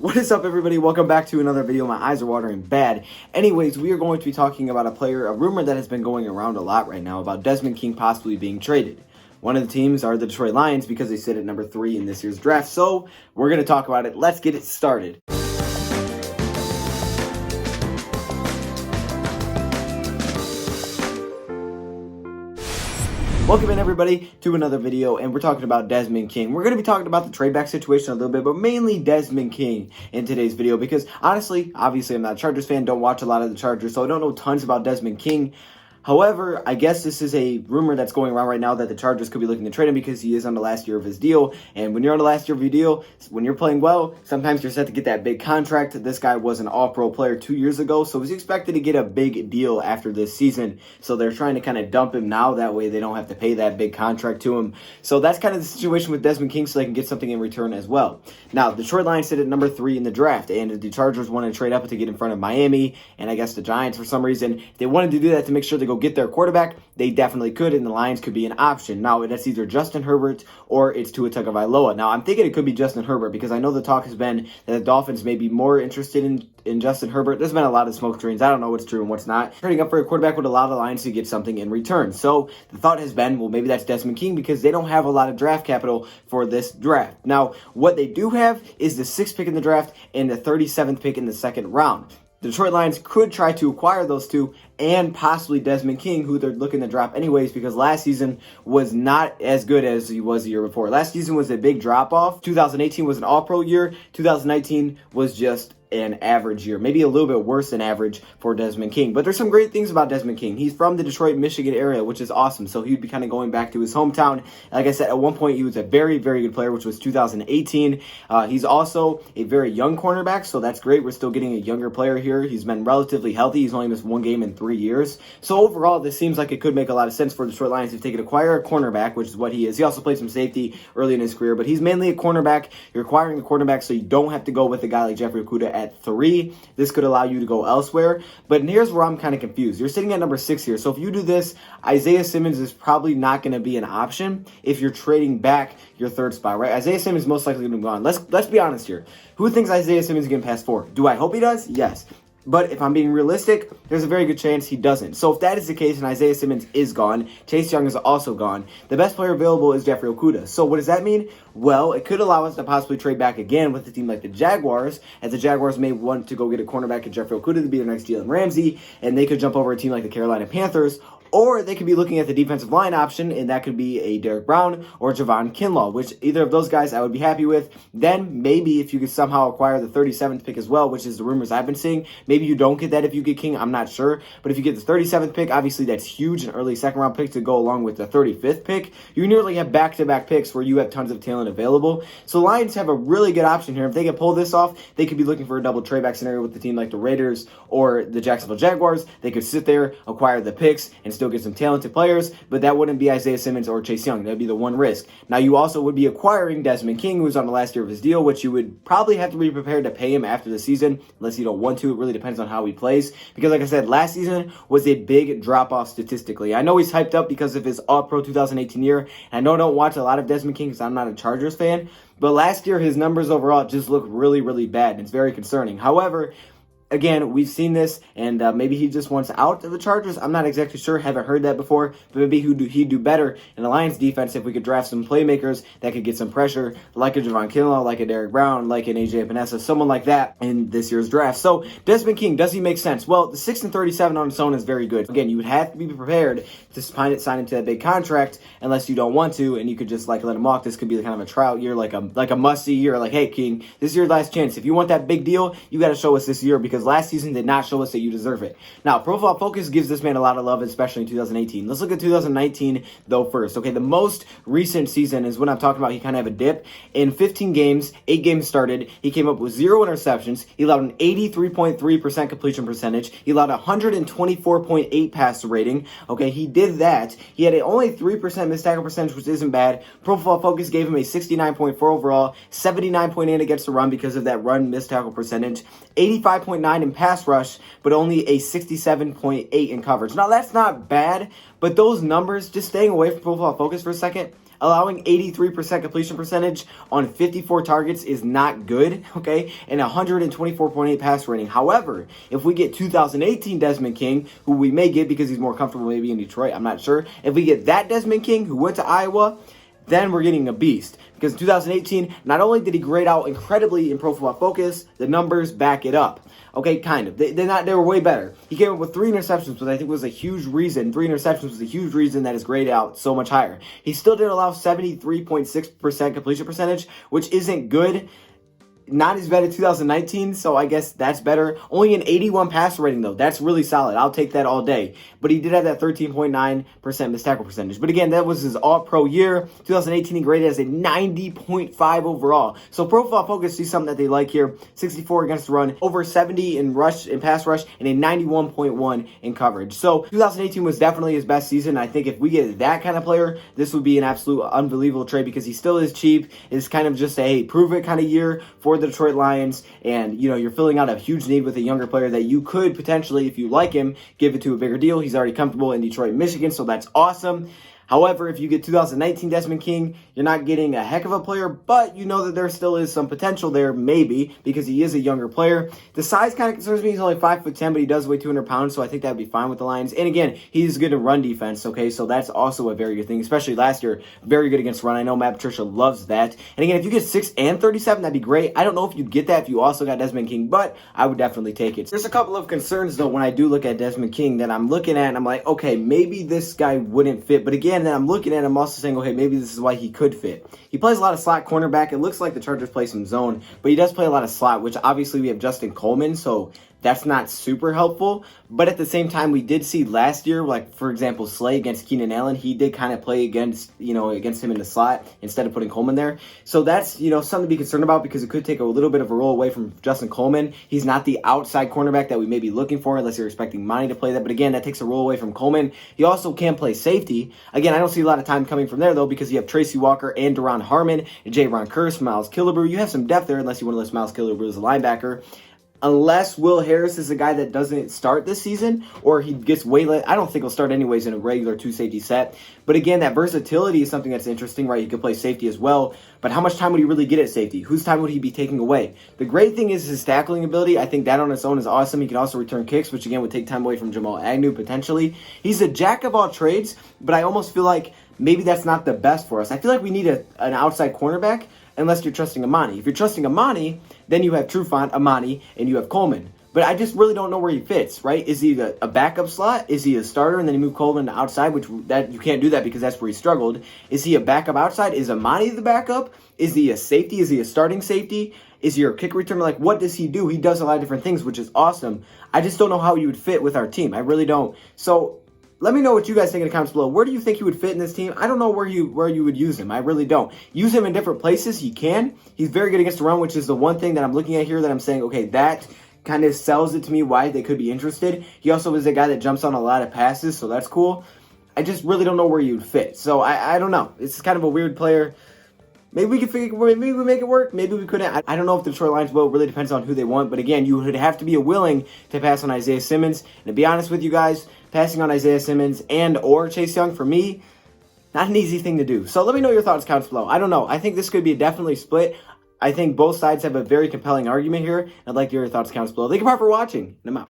What is up, everybody? Welcome back to another video. My eyes are watering bad. Anyways, we are going to be talking about a rumor that has been going around a lot right now about Desmond King possibly being traded. One of the teams are the Detroit Lions because they sit at number 3 in this year's draft. So we're going to talk about it. Let's get it started. Welcome in, everybody, to another video, and we're talking about Desmond King. We're going to be talking about the trade back situation a little bit, but mainly Desmond King in today's video because, honestly, obviously I'm not a Chargers fan, don't watch a lot of the Chargers, so I don't know tons about Desmond King. However, I guess this is a rumor that's going around right now that the Chargers could be looking to trade him because he is on the last year of his deal. And when you're on the last year of your deal, when you're playing well, sometimes you're set to get that big contract. This guy was an all-pro player 2 years ago, so he's expected to get a big deal after this season. So they're trying to kind of dump him now. That way they don't have to pay that big contract to him. So that's kind of the situation with Desmond King, so they can get something in return as well. Now, the Detroit Lions sit at number 3 in the draft, and the Chargers want to trade up to get in front of Miami, and I guess the Giants for some reason. If they wanted to do that to make sure they go get their quarterback, they definitely could, and the Lions could be an option. Now, that's either Justin Herbert or it's Tua Tagovailoa. Now, I'm thinking it could be Justin Herbert because I know the talk has been that the Dolphins may be more interested in Justin Herbert. There's been a lot of smoke screens. I don't know what's true and what's not. Trading up for a quarterback would allow the Lions to get something in return. So the thought has been, well, maybe that's Desmond King because they don't have a lot of draft capital for this draft. Now, what they do have is the 6th pick in the draft and the 37th pick in the second round. The Detroit Lions could try to acquire those two and possibly Desmond King, who they're looking to drop anyways because last season was not as good as he was the year before. Last season was a big drop-off. 2018 was an all-pro year. 2019 was just an average year, maybe a little bit worse than average for Desmond King. But there's some great things about Desmond King. He's from the Detroit, Michigan area, which is awesome. So he'd be kind of going back to his hometown. Like I said, at one point he was a very, very good player, which was 2018. He's also a very young cornerback, so that's great. We're still getting a younger player here. He's been relatively healthy. He's only missed one game in 3 years. So overall, this seems like it could make a lot of sense for the Detroit Lions if they could acquire a cornerback, which is what he is. He also played some safety early in his career, but he's mainly a cornerback. You're acquiring a cornerback so you don't have to go with a guy like Jeffrey Okudah at 3. This could allow you to go elsewhere. But here's where I'm kind of confused. You're sitting at number 6 here. So if you do this, Isaiah Simmons is probably not going to be an option if you're trading back your 3rd spot, right? Isaiah Simmons is most likely going to be gone. Let's be honest here. Who thinks Isaiah Simmons is getting past 4? Do I hope he does? Yes. But if I'm being realistic, there's a very good chance he doesn't. So if that is the case and Isaiah Simmons is gone, Chase Young is also gone, the best player available is Jeffrey Okudah. So what does that mean? Well, it could allow us to possibly trade back again with a team like the Jaguars, as the Jaguars may want to go get a cornerback in Jeffrey Okudah to be their next Jalen Ramsey, and they could jump over a team like the Carolina Panthers. Or they could be looking at the defensive line option, and that could be a Derek Brown or Javon Kinlaw, which either of those guys I would be happy with. Then maybe if you could somehow acquire the 37th pick as well, which is the rumors I've been seeing. Maybe you don't get that if you get King, I'm not sure. But if you get the 37th pick, obviously that's huge, an early second-round pick to go along with the 35th pick. You nearly have back-to-back picks where you have tons of talent available. So the Lions have a really good option here. If they can pull this off, they could be looking for a double trade-back scenario with the team like the Raiders or the Jacksonville Jaguars. They could sit there, acquire the picks, and still get some talented players, but that wouldn't be Isaiah Simmons or Chase Young. That would be the one risk. Now, you also would be acquiring Desmond King, who's on the last year of his deal, which you would probably have to be prepared to pay him after the season, unless you don't want to. It really depends on how he plays, because like I said, last season was a big drop-off statistically. I know he's hyped up because of his All-Pro 2018 year, and I know I don't watch a lot of Desmond King because I'm not a Chargers fan, but last year his numbers overall just look really, really bad, and it's very concerning. However, again, we've seen this, and maybe he just wants out of the Chargers. I'm not exactly sure. Haven't heard that before. But maybe he'd do better in the Lions defense if we could draft some playmakers that could get some pressure, like a Javon Kinlaw, like a Derek Brown, like an AJ Epinesa, someone like that in this year's draft. So Desmond King, does he make sense? Well, the 6 and 37 on its own is very good. Again, you would have to be prepared to sign into that big contract unless you don't want to, and you could just let him walk. This could be kind of a tryout year, like a must-see year. Like, hey, King, this is your last chance. If you want that big deal, you got to show us this year because last season did not show us that you deserve it. Now, Profile Focus gives this man a lot of love, especially in 2018. Let's look at 2019, though, first. Okay, the most recent season is when I'm talking about he kind of have a dip. In 15 games, 8 games started, he came up with 0 interceptions. He allowed an 83.3% completion percentage. He allowed 124.8 passer rating. Okay, he did that. He had only 3% missed tackle percentage, which isn't bad. Profile Focus gave him a 69.4 overall, 79.8 against the run because of that run missed tackle percentage, 85.9 in pass rush, but only a 67.8 in coverage. Now, that's not bad, but those numbers, just staying away from Profile Focus for a second, allowing 83% completion percentage on 54 targets is not good, okay? And 124.8 pass rating. However, if we get 2018 Desmond King, who we may get because he's more comfortable maybe in Detroit, I'm not sure. If we get that Desmond King who went to Iowa, then we're getting a beast. Because in 2018, not only did he grade out incredibly in Pro Football Focus, the numbers back it up. Okay, kind of. They were way better. He came up with 3 interceptions, which I think was a huge reason. 3 interceptions was a huge reason that his grade out so much higher. He still did allow 73.6% completion percentage, which isn't good. Not as bad as 2019, so I guess that's better. Only an 81 passer rating, though. That's really solid. I'll take that all day. But he did have that 13.9% missed tackle percentage. But again, that was his all-pro year. 2018, he graded as a 90.5 overall. So Pro Football Focus sees something that they like here. 64 against the run, over 70 in pass rush, and a 91.1 in coverage. So 2018 was definitely his best season. I think if we get that kind of player, this would be an absolute unbelievable trade because he still is cheap. It's kind of just a, hey, prove it kind of year for the Detroit Lions, and you're filling out a huge need with a younger player that you could potentially, if you like him, give it to a bigger deal. He's already comfortable in Detroit, Michigan, so that's awesome. However, if you get 2019 Desmond King, you're not getting a heck of a player, but you know that there still is some potential there, maybe, because he is a younger player. The size kind of concerns me. He's only 5'10", but he does weigh 200 pounds, so I think that would be fine with the Lions. And again, he's good in run defense, okay, so that's also a very good thing, especially last year. Very good against run. I know Matt Patricia loves that. And again, if you get 6 and 37, that'd be great. I don't know if you'd get that if you also got Desmond King, but I would definitely take it. There's a couple of concerns, though, when I do look at Desmond King that I'm looking at, and I'm like, okay, maybe this guy wouldn't fit. But again, then I'm looking at him also saying, okay, maybe this is why he could fit. He plays a lot of slot cornerback. It looks like the Chargers play some zone, but he does play a lot of slot, which obviously we have Justin Coleman, so that's not super helpful. But at the same time, we did see last year, like, for example, Slay against Keenan Allen, he did kind of play against him in the slot instead of putting Coleman there. So that's, something to be concerned about because it could take a little bit of a role away from Justin Coleman. He's not the outside cornerback that we may be looking for unless you're expecting Monty to play that. But again, that takes a role away from Coleman. He also can play safety. Again, I don't see a lot of time coming from there, though, because you have Tracy Walker and Deron Harmon and J-Ron Curse, Miles Killebrew. You have some depth there unless you want to list Miles Killebrew as a linebacker. Unless Will Harris is a guy that doesn't start this season or he gets way late. I don't think he'll start anyways in a regular 2-safety set. But again, that versatility is something that's interesting, right? He could play safety as well. But how much time would he really get at safety? Whose time would he be taking away? The great thing is his tackling ability. I think that on its own is awesome. He can also return kicks, which again would take time away from Jamal Agnew potentially. He's a jack of all trades, but I almost feel like maybe that's not the best for us. I feel like we need an outside cornerback unless you're trusting Amani. If you're trusting Amani, then you have Trufant, Amani, and you have Coleman. But I just really don't know where he fits, right? Is he a backup slot? Is he a starter and then you move Coleman to outside, which that you can't do that because that's where he struggled. Is he a backup outside? Is Amani the backup? Is he a safety? Is he a starting safety? Is he your kick returner? Like, what does he do? He does a lot of different things, which is awesome. I just don't know how he would fit with our team. I really don't. So let me know what you guys think in the comments below. Where do you think he would fit in this team? I don't know where you would use him. I really don't. Use him in different places. He can. He's very good against the run, which is the one thing that I'm looking at here that I'm saying, okay, that kind of sells it to me why they could be interested. He also is a guy that jumps on a lot of passes, so that's cool. I just really don't know where you'd fit. So I don't know. It's kind of a weird player. Maybe we can maybe we make it work. Maybe we couldn't. I don't know if the Detroit Lions will. It really depends on who they want. But again, you would have to be willing to pass on Isaiah Simmons. And to be honest with you guys, passing on Isaiah Simmons and or Chase Young, for me, not an easy thing to do. So let me know your thoughts, comments below. I don't know. I think this could be definitely split. I think both sides have a very compelling argument here. I'd like to hear your thoughts, comments below. Thank you for watching. And I'm out.